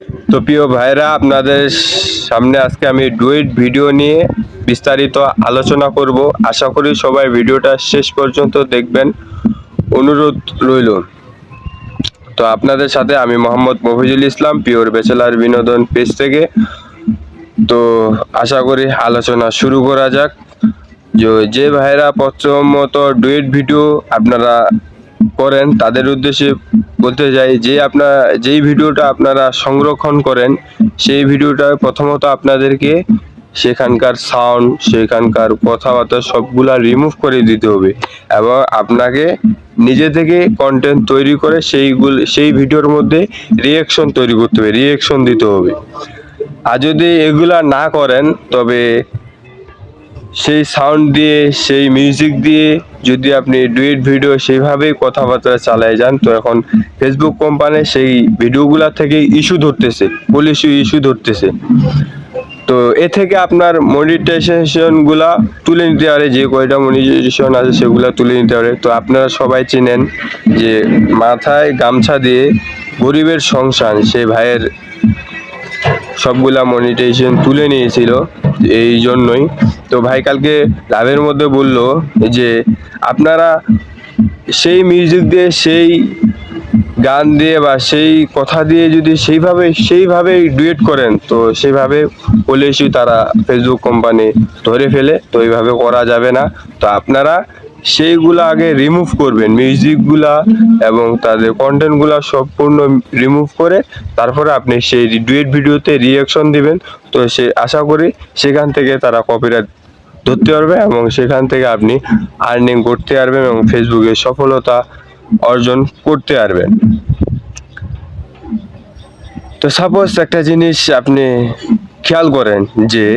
তো প্রিয় ভাইরা, আপনাদের সামনে আজকে আমি ডুয়েট ভিডিও নিয়ে বিস্তারিত আলোচনা করব। আশা করি সবাই ভিডিওটা শেষ পর্যন্ত দেখবেন, অনুরোধ রইল। তো আপনাদের সাথে আমি মোহাম্মদ মফিজুল ইসলাম, পিওর ব্যাচেলার বিনোদন পেজ থেকে। তো আশা করি আলোচনা শুরু করা যাক। যে ভাইরা প্রথমত ডুয়েট ভিডিও আপনারা করেন তাদের উদ্দেশ্যে বলতে যাই যে যেই ভিডিওটা আপনারা সংরক্ষণ করেন সেই ভিডিওটা প্রথমত আপনাদেরকে সেখানকার সাউন্ড, সেখানকার কথাবার্তা সবগুলা রিমুভ করে দিতে হবে এবং আপনাকে নিজে থেকে কন্টেন্ট তৈরি করে সেই ভিডিওর মধ্যে রিঅ্যাকশন তৈরি করতে হবে, রিঅ্যাকশন দিতে হবে। আর যদি এগুলা না করেন তবে সেই সাউন্ড দিয়ে, সেই মিউজিক দিয়ে যদি আপনি ডুয়েট ভিডিও সেইভাবেই কথাবার্তা চালায় যান, তো এখন ফেসবুক কোম্পানি সেই ভিডিওগুলা থেকে ইস্যু ধরতেছে, পুলিশ ইস্যু ধরতেছে। তো এ থেকে আপনার মনিটাইজেশন গুলা তুলে নিতে পারে, যে কয়টা মনিটাইজেশন আছে সেগুলা তুলে নিতে পারে। তো আপনারা সবাই চেনেন যে মাথায় গামছা দিয়ে গরিবের সংসার, সেই ভাইয়ের সবগুলা মনিটাইজেশন তুলে নিয়েছিল এই জন্যই। তো ভাই কালকে লাইভের মধ্যে বললো যে আপনারা সেই মিউজিক দিয়ে, সেই গান দিয়ে বা সেই কথা দিয়ে যদি সেইভাবে ডুয়েট করেন, তো সেইভাবে পুলিশই তারা ফেসবুক কোম্পানি ধরে ফেলে। তো এইভাবে করা যাবে না। তো আপনারা সেইগুলা আগে রিমুভ করবেন, মিউজিকগুলা এবং তাদের কন্টেন্টগুলা সম্পূর্ণ রিমুভ করে তারপরে আপনি সেই ডুয়েট ভিডিওতে রিঅ্যাকশন দিবেন। তো আশা করি সেখান থেকে তারা কপিরাইট ধরতে পারবে এবং সেখান থেকে আপনি আর্নিং করতে পারবেন এবং ফেসবুকে সফলতা অর্জন করতে পারবেন। তো সাপোজ একটা জিনিস আপনি খেয়াল করেন যে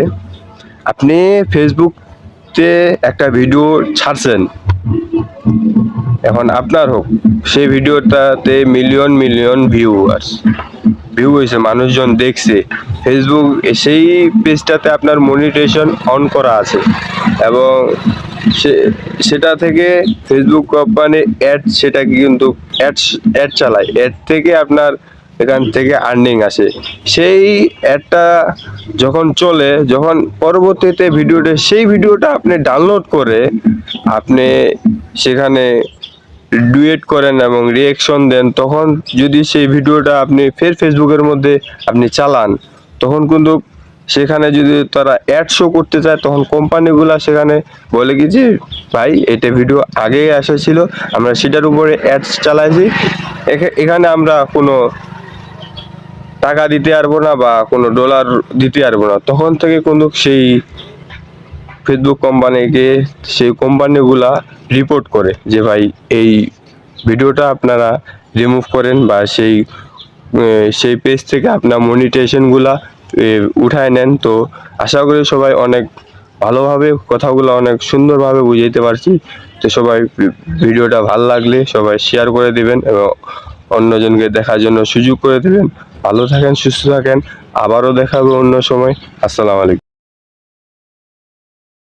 আপনি ফেসবুকতে একটা ভিডিও ছাড়ছেন, এখন আপনার হোক, সেই ভিডিওটাতে মিলিয়ন ভিউ হয়েছে, মানুষজন দেখছে, ফেসবুক সেই পেজটাতে আপনার মনিটাইজেশন অন করা আছে এবং সেটা থেকে ফেসবুক কোম্পানি সেটাকে কিন্তু অ্যাড চালায়, অ্যাড থেকে আপনার এখান থেকে আর্নিং আসে। সেই অ্যাডটা যখন চলে, যখন পরবর্তীতে সেই ভিডিওটা আপনি ডাউনলোড করে আপনি সেখানে ডুয়েট করেন এবং রিঅ্যাকশন দেন, তখন যদি সেই ভিডিওটা আপনি ফেসবুকের মধ্যে আপনি চালান, তখন কিন্তু সেখানে যদি তারা অ্যাড শো করতে চায়, তখন কোম্পানিগুলা সেখানে বলে কি যে ভাই এটা ভিডিও আগেই এসেছিল, আমরা সেটার উপরে অ্যাডস চালাইছি, এখানে আমরা কোনো টাকা দিতে পারবো না বা কোনো ডলার দিতে পারবো না। তখন থেকে কিন্তু সেই ফেসবুক কোম্পানিকে সেই কোম্পানিগুলা রিপোর্ট করে যে ভাই এই ভিডিওটা আপনারা রিমুভ করেন বা সেই পেজ থেকে আপনার মনিটাইজেশনগুলা উঠায় নেন। তো আশা করি সবাই অনেক ভালোভাবে কথাগুলো অনেক সুন্দরভাবে বুঝাইতে পারছি। তো সবাই ভিডিওটা ভালো লাগলে সবাই শেয়ার করে দিবেন এবং অন্যজনকে দেখার জন্য সুযোগ করে দিবেন। ভালো থাকেন, সুস্থ থাকেন, আবারও দেখাবো অন্য সময়। আসসালামু আলাইকুম।